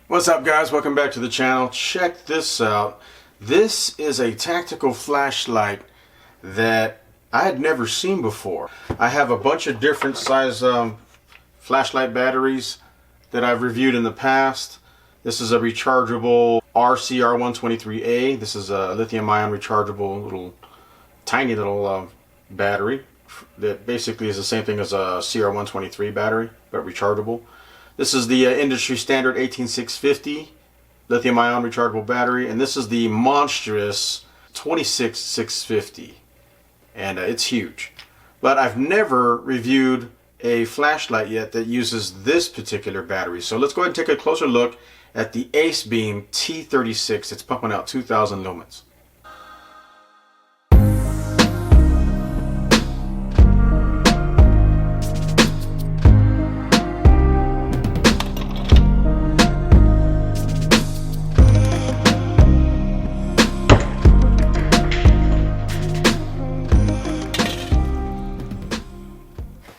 What's up, guys? Welcome back to the channel. Check this out. This is a tactical flashlight that I had never seen before. I have a bunch of different size flashlight batteries that I've reviewed in the past. This is a rechargeable RCR123A. This is a lithium ion rechargeable tiny little battery that basically is the same thing as a CR123 battery, but rechargeable. This is the industry standard 18650 lithium ion rechargeable battery, and this is the monstrous 26650, and it's huge. But I've never reviewed a flashlight yet that uses this particular battery. So let's go ahead and take a closer look at the Acebeam T36. It's pumping out 2000 lumens.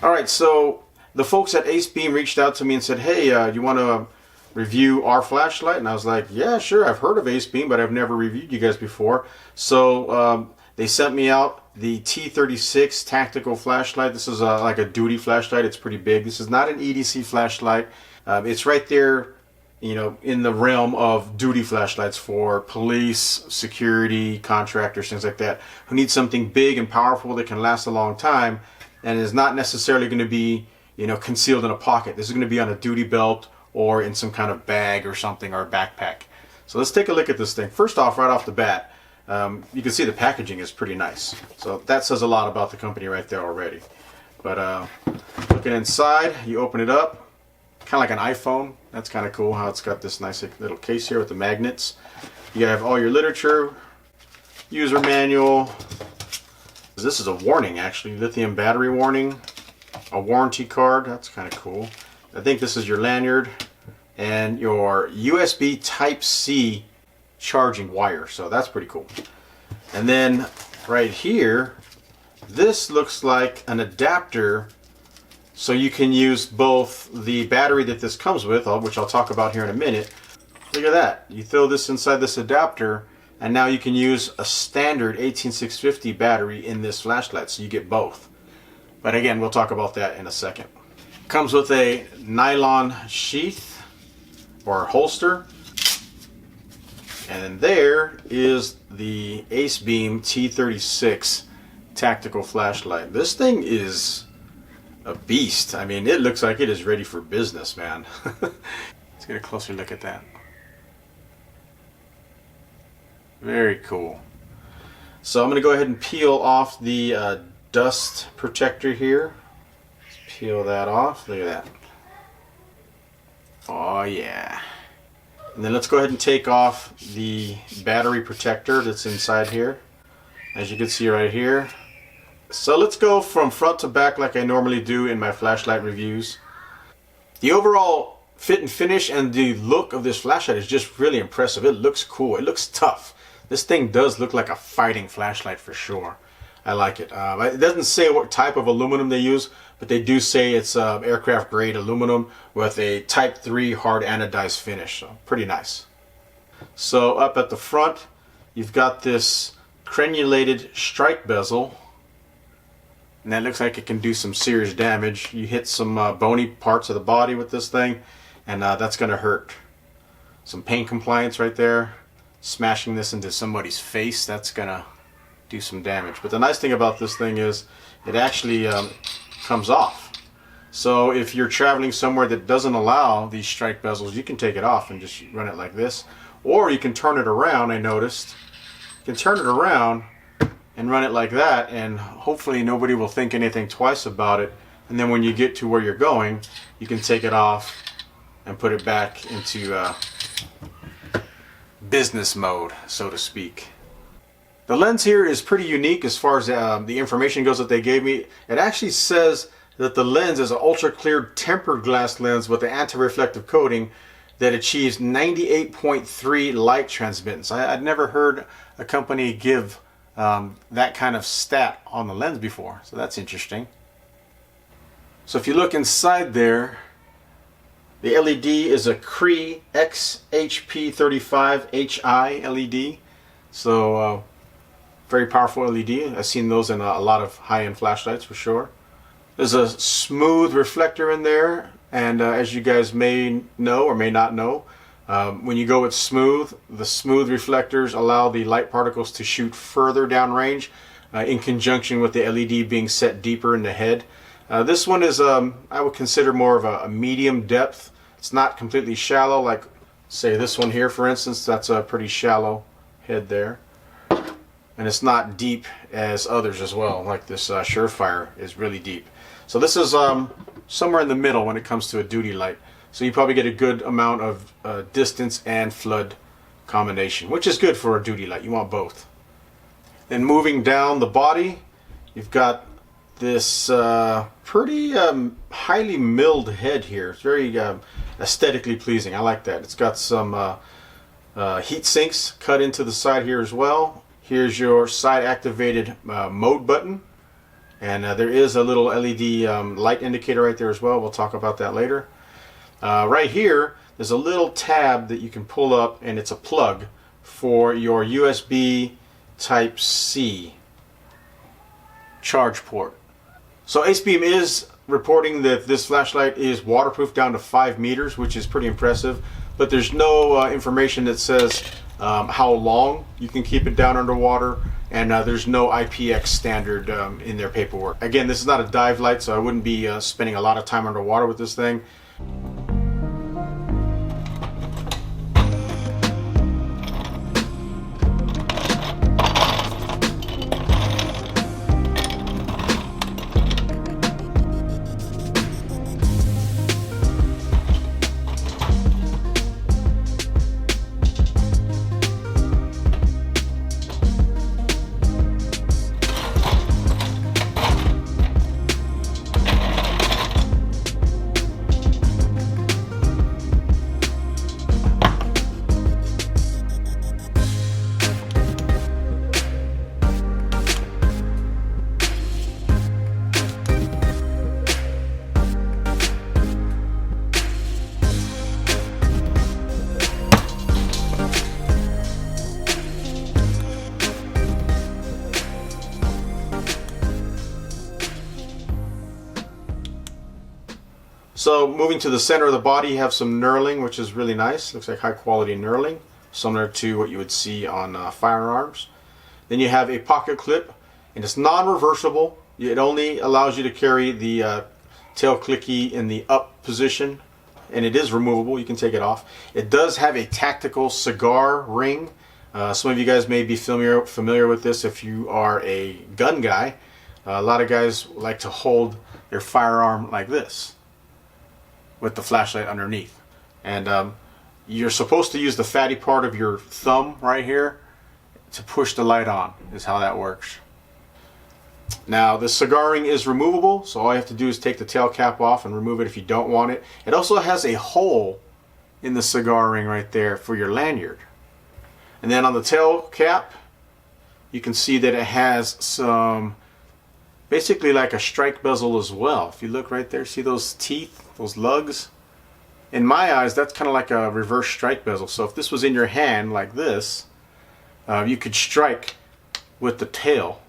Alright, so the folks at Acebeam reached out to me and said, hey, you want to review our flashlight? And I was like, yeah, sure, I've heard of Acebeam, but I've never reviewed you guys before. So they sent me out the T36 tactical flashlight. This is like a duty flashlight. It's pretty big. This is not an EDC flashlight. It's right there, you know, in the realm of duty flashlights for police, security, contractors, things like that, who need something big and powerful that can last a long time and is not necessarily going to be, you know, concealed in a pocket. This is going to be on a duty belt or in some kind of bag or something, or a backpack. So let's take a look at this thing. First off, right off the bat, you can see the packaging is pretty nice. So that says a lot about the company right there already. But looking inside, you open it up, kind of like an iPhone. That's kind of cool how it's got this nice little case here with the magnets. You have all your literature, user manual. This is a warning, actually, lithium battery warning, a warranty card. That's kind of cool. I think this is your lanyard and your USB Type-C charging wire. So that's pretty cool. And then right here, this looks like an adapter, so you can use both the battery that this comes with, which I'll talk about here in a minute. Look at that. You throw this inside this adapter, and now you can use a standard 18650 battery in this flashlight, so you get both. But again, we'll talk about that in a second. Comes with a nylon sheath or holster. And there is the Acebeam T36 tactical flashlight. This thing is a beast. I mean, it looks like it is ready for business, man. Let's get a closer look at that. Very cool. So I'm going to go ahead and peel off the dust protector here. Let's peel that off. Look at that. Oh yeah. And then let's go ahead and take off the battery protector that's inside here. As you can see right here. So let's go from front to back like I normally do in my flashlight reviews. The overall fit and finish and the look of this flashlight is just really impressive. It looks cool. It looks tough. This thing does look like a fighting flashlight for sure. I like it. It doesn't say what type of aluminum they use, but they do say it's aircraft grade aluminum with a Type 3 hard anodized finish. So pretty nice. So up at the front, you've got this crenulated strike bezel. And that looks like it can do some serious damage. You hit some bony parts of the body with this thing, and that's going to hurt. Some pain compliance right there. Smashing this into somebody's face, that's gonna do some damage. But the nice thing about this thing is it actually comes off. So if you're traveling somewhere that doesn't allow these strike bezels, you can take it off and just run it like this. Or you can turn it around, I noticed. You can turn it around and run it like that, and hopefully nobody will think anything twice about it. And then when you get to where you're going, you can take it off and put it back into business mode, so to speak. The lens here is pretty unique as far as the information goes that they gave me. It actually says that the lens is an ultra clear tempered glass lens with an anti-reflective coating that achieves 98.3 light transmittance. I'd never heard a company give that kind of stat on the lens before, so that's interesting. So if you look inside there, The LED is a Cree XHP35HI LED. So very powerful LED. I've seen those in a lot of high-end flashlights for sure. There's a smooth reflector in there, and as you guys may know or may not know, when you go with smooth, the smooth reflectors allow the light particles to shoot further downrange in conjunction with the LED being set deeper in the head. This one is, I would consider more of a medium depth. It's not completely shallow, like say this one here for instance. That's a pretty shallow head there. And it's not deep as others as well, like this Surefire is really deep. So this is somewhere in the middle when it comes to a duty light. So you probably get a good amount of distance and flood combination, which is good for a duty light. You want both. Then moving down the body, you've got this pretty highly milled head here. It's very aesthetically pleasing. I like that. It's got some heat sinks cut into the side here as well. Here's your side activated mode button, and there is a little LED light indicator right there as well. We'll talk about that later. Right here there's a little tab that you can pull up, and it's a plug for your USB Type-C charge port. So Acebeam is reporting that this flashlight is waterproof down to 5 meters, which is pretty impressive, but there's no information that says how long you can keep it down underwater, and there's no IPX standard in their paperwork. Again, this is not a dive light, so I wouldn't be spending a lot of time underwater with this thing. So moving to the center of the body, you have some knurling, which is really nice. Looks like high quality knurling, similar to what you would see on firearms. Then you have a pocket clip, and it's non-reversible. It only allows you to carry the tail clicky in the up position, and it is removable. You can take it off. It does have a tactical cigar ring. Some of you guys may be familiar with this if you are a gun guy. A lot of guys like to hold their firearm like this, with the flashlight underneath, and you're supposed to use the fatty part of your thumb right here to push the light on, is how that works. Now the cigar ring is removable, so all you have to do is take the tail cap off and remove it if you don't want it. It also has a hole in the cigar ring right there for your lanyard. And then on the tail cap you can see that it has some, basically like a strike bezel as well. If you look right there, see those teeth, those lugs? In my eyes, that's kind of like a reverse strike bezel. So if this was in your hand like this, you could strike with the tail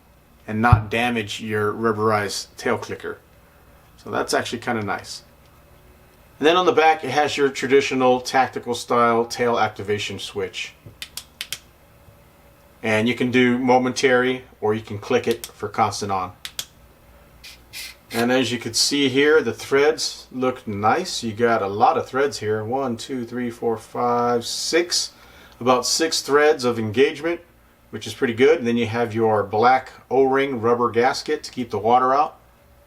and not damage your rubberized tail clicker. So that's actually kind of nice. And then on the back, it has your traditional tactical style tail activation switch. And you can do momentary, or you can click it for constant on. And as you can see here, the threads look nice. You got a lot of threads here. 1, 2, 3, 4, 5, 6. About 6 threads of engagement, which is pretty good. And then you have your black O-ring rubber gasket to keep the water out.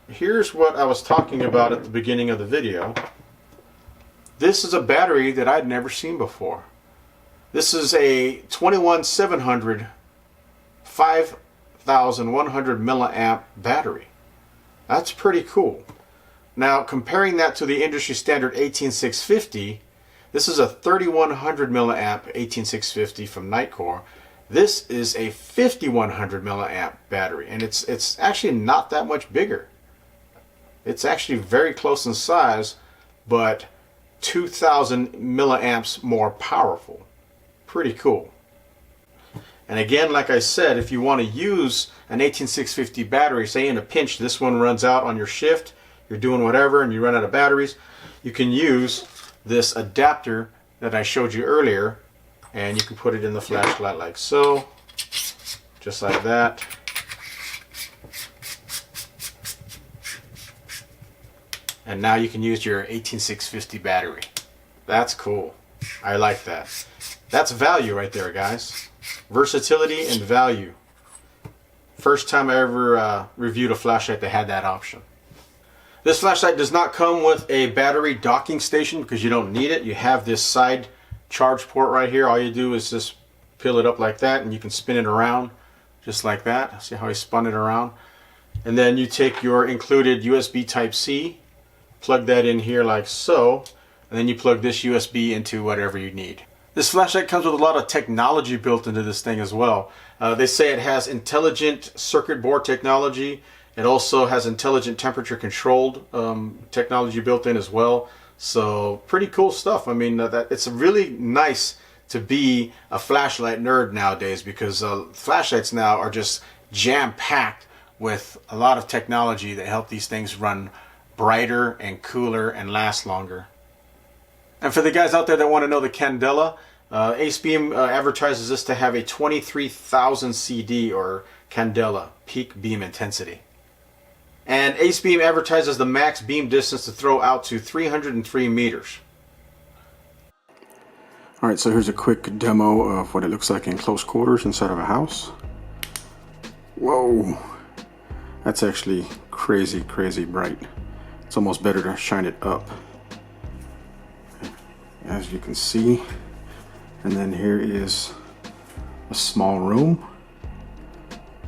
Here's what I was talking about at the beginning of the video. This is a battery that I'd never seen before. This is a 21700 5100 milliamp battery. That's pretty cool. Now comparing that to the industry standard 18650, this is a 3100 milliamp 18650 from Nitecore. This is a 5100 milliamp battery, and it's actually not that much bigger. It's actually very close in size, but 2,000 milliamps more powerful. Pretty cool. And again, like I said, if you want to use an 18650 battery, say in a pinch, this one runs out on your shift, you're doing whatever and you run out of batteries, you can use this adapter that I showed you earlier, and you can put it in the flashlight like so, just like that. And now you can use your 18650 battery. That's cool. I like that. That's value right there, guys. Versatility and value. First time I ever reviewed a flashlight that had that option. This flashlight does not come with a battery docking station because you don't need it. You have this side charge port right here. All you do is just peel it up like that and you can spin it around just like that. See how I spun it around? And then you take your included USB Type-C, plug that in here like so, and then you plug this USB into whatever you need. This flashlight comes with a lot of technology built into this thing as well. They say it has intelligent circuit board technology. It also has intelligent temperature controlled technology built in as well. So pretty cool stuff. I mean, it's really nice to be a flashlight nerd nowadays because flashlights now are just jam-packed with a lot of technology that help these things run brighter and cooler and last longer. And for the guys out there that want to know the candela, Acebeam advertises this to have a 23,000 CD or candela, peak beam intensity. And Acebeam advertises the max beam distance to throw out to 303 meters. Alright, so here's a quick demo of what it looks like in close quarters inside of a house. Whoa! That's actually crazy, crazy bright. It's almost better to shine it up, as you can see. And then here is a small room,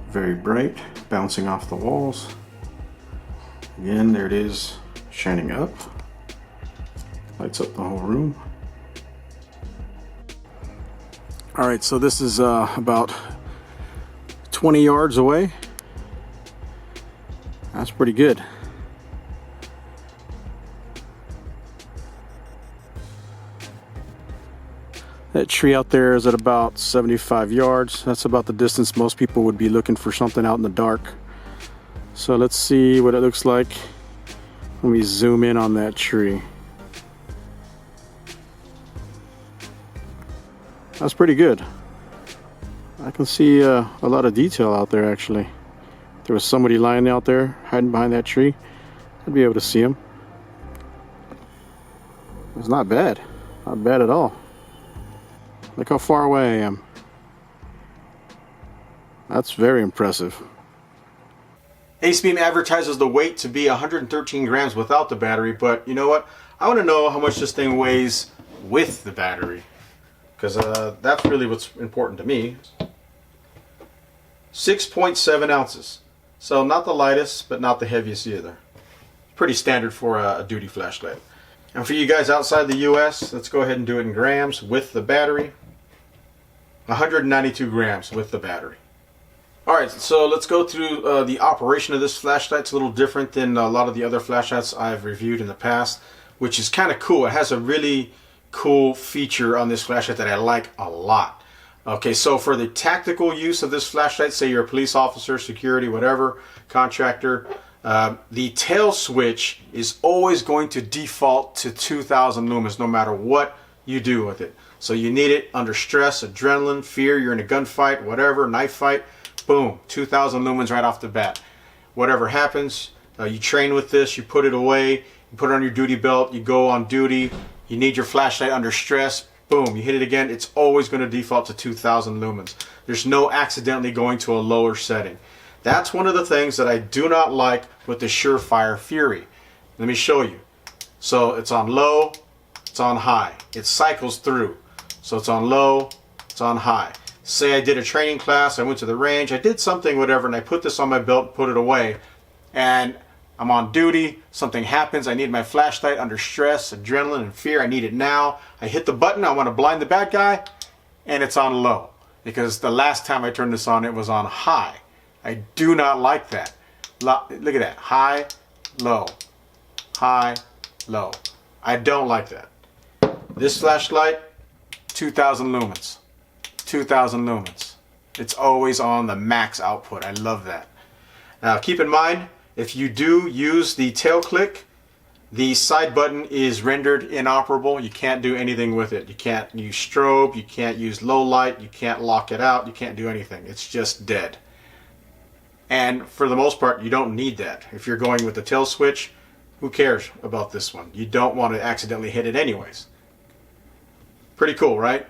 very bright, bouncing off the walls. Again, there it is, shining up, lights up the whole room. All right, so this is about 20 yards away. That's pretty good. That tree out there is at about 75 yards. That's about the distance most people would be looking for something out in the dark. So let's see what it looks like when we zoom in on that tree. That's pretty good. I can see a lot of detail out there actually. If there was somebody lying out there hiding behind that tree, I'd be able to see him. It's not bad. Not bad at all. Look how far away I am. That's very impressive. Acebeam advertises the weight to be 113 grams without the battery, but you know what? I want to know how much this thing weighs with the battery, because that's really what's important to me. 6.7 ounces. So not the lightest, but not the heaviest either. Pretty standard for a duty flashlight. And for you guys outside the US, let's go ahead and do it in grams with the battery. 192 grams with the battery. Alright, so let's go through the operation of this flashlight. It's a little different than a lot of the other flashlights I've reviewed in the past, which is kind of cool. It has a really cool feature on this flashlight that I like a lot. Okay, so for the tactical use of this flashlight, say you're a police officer, security, whatever, contractor, the tail switch is always going to default to 2,000 lumens no matter what you do with it. So you need it under stress, adrenaline, fear, you're in a gunfight, whatever, knife fight, boom, 2,000 lumens right off the bat. Whatever happens, you train with this, you put it away, you put it on your duty belt, you go on duty, you need your flashlight under stress, boom, you hit it again, it's always going to default to 2,000 lumens. There's no accidentally going to a lower setting. That's one of the things that I do not like with the Surefire Fury. Let me show you. So it's on low, it's on high. It cycles through. So it's on low, it's on high. Say I did a training class, I went to the range, I did something, whatever, and I put this on my belt, put it away, and I'm on duty, something happens, I need my flashlight under stress, adrenaline, and fear, I need it now. I hit the button, I want to blind the bad guy, and it's on low. Because the last time I turned this on, it was on high. I do not like that. Look at that. High, low. High, low. I don't like that. This flashlight, 2000 lumens. 2000 lumens. It's always on the max output. I love that. Now keep in mind, if you do use the tail click, the side button is rendered inoperable. You can't do anything with it. You can't use strobe, you can't use low light, you can't lock it out, you can't do anything. It's just dead. And for the most part, you don't need that. If you're going with the tail switch, who cares about this one? You don't want to accidentally hit it anyways. Pretty cool, right?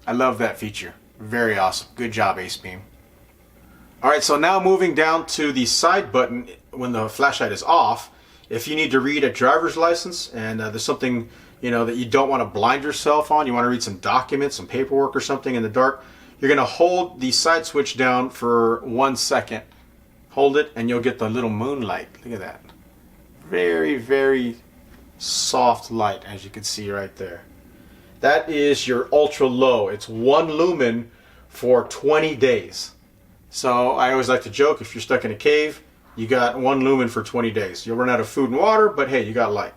I love that feature. Very awesome. Good job, Acebeam. Alright, so now moving down to the side button when the flashlight is off. If you need to read a driver's license and there's something that you don't want to blind yourself on, you want to read some documents, some paperwork or something in the dark, you're going to hold the side switch down for 1 second. Hold it and you'll get the little moonlight. Look at that. Very, very soft light, as you can see right there. That is your ultra low. It's 1 lumen for 20 days. So I always like to joke, if you're stuck in a cave, you got 1 lumen for 20 days. You'll run out of food and water, but hey, you got light.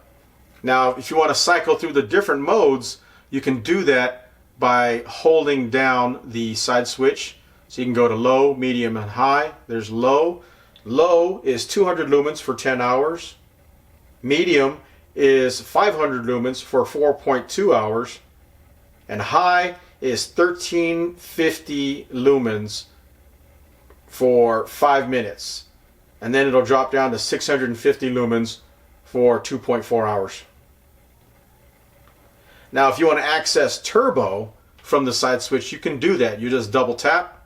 Now, if you want to cycle through the different modes, you can do that by holding down the side switch. So you can go to low, medium, and high. There's low. Low is 200 lumens for 10 hours. Medium is 500 lumens for 4.2 hours. And high is 1350 lumens for 5 minutes. And then it'll drop down to 650 lumens for 2.4 hours. Now if you want to access turbo from the side switch, you can do that. You just double tap,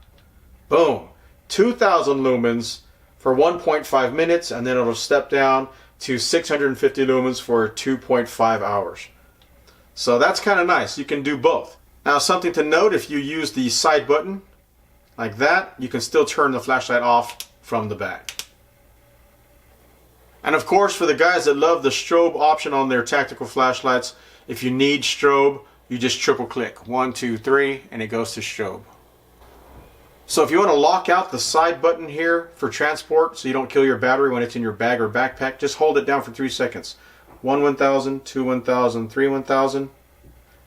boom, 2000 lumens for 1.5 minutes, and then it'll step down to 650 lumens for 2.5 hours. So that's kind of nice. You can do both. Now something to note, if you use the side button like that, you can still turn the flashlight off from the back. And of course, for the guys that love the strobe option on their tactical flashlights, if you need strobe, you just triple click 1, 2, 3 and it goes to strobe. So if you want to lock out the side button here for transport so you don't kill your battery when it's in your bag or backpack, just hold it down for 3 seconds. 1 1000, 2 1000, 3 1000.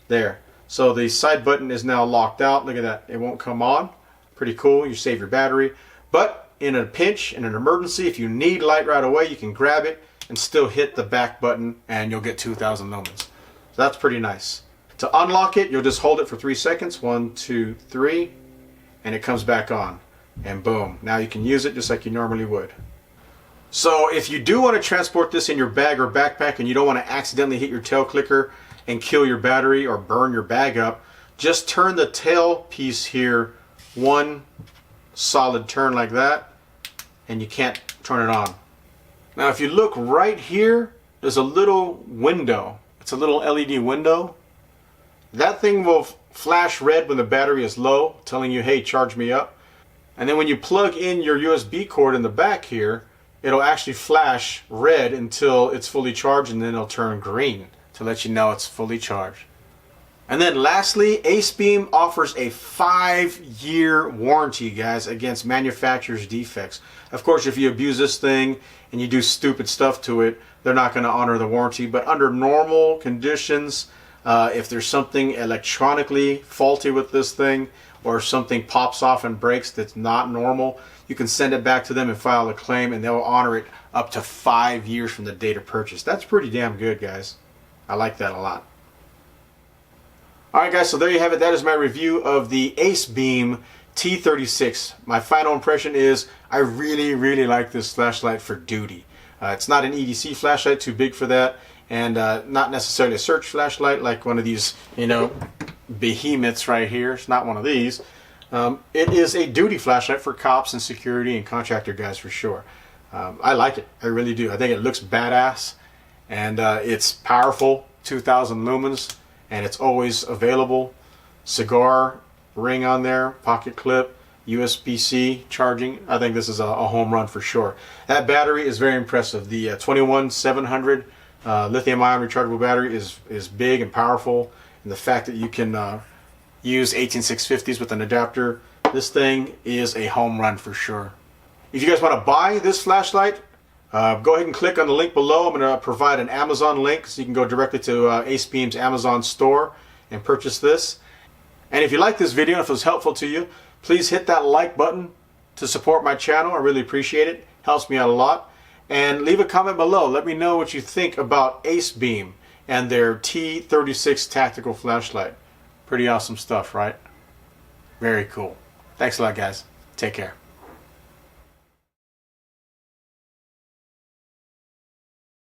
There. So the side button is now locked out. Look at that. It won't come on. Pretty cool. You save your battery. But in a pinch, in an emergency, if you need light right away, you can grab it and still hit the back button and you'll get 2000 lumens. So that's pretty nice. To unlock it, you'll just hold it for 3 seconds. 1, 2, 3. And it comes back on. And boom. Now you can use it just like you normally would. So if you do want to transport this in your bag or backpack and you don't want to accidentally hit your tail clicker and kill your battery or burn your bag up, just turn the tail piece here 1 solid turn like that, and you can't turn it on. Now if you look right here, there's a little window. It's a little LED window. That thing will flash red when the battery is low, telling you, hey, charge me up. And then when you plug in your USB cord in the back here, it'll actually flash red until it's fully charged, and then it'll turn green to let you know it's fully charged. And then lastly, Acebeam offers a 5-year warranty, guys, against manufacturer's defects. Of course, if you abuse this thing and you do stupid stuff to it, they're not going to honor the warranty. But under normal conditions, if there's something electronically faulty with this thing, or something pops off and breaks that's not normal, you can send it back to them and file a claim, and they'll honor it up to 5 years from the date of purchase. That's pretty damn good, guys. I like that a lot. Alright guys, so there you have it. That is my review of the Acebeam T36. My final impression is I really, really like this flashlight for duty. It's not an EDC flashlight, too big for that, and not necessarily a search flashlight like one of these, behemoths right here. It's not one of these. It is a duty flashlight for cops and security and contractor guys for sure. I like it. I really do. I think it looks badass, and it's powerful, 2000 lumens, and it's always available. Cigar ring on there, pocket clip, USB-C charging. I think this is a home run for sure. That battery is very impressive. The 21700 lithium-ion rechargeable battery is big and powerful, and the fact that you can use 18650s with an adapter, this thing is a home run for sure. If you guys want to buy this flashlight, Go ahead and click on the link below. I'm going to provide an Amazon link so you can go directly to Acebeam's Amazon store and purchase this. And if you like this video, if it was helpful to you, please hit that like button to support my channel. I really appreciate it. Helps me out a lot. And leave a comment below. Let me know what you think about Acebeam and their T36 tactical flashlight. Pretty awesome stuff, right? Very cool. Thanks a lot, guys. Take care.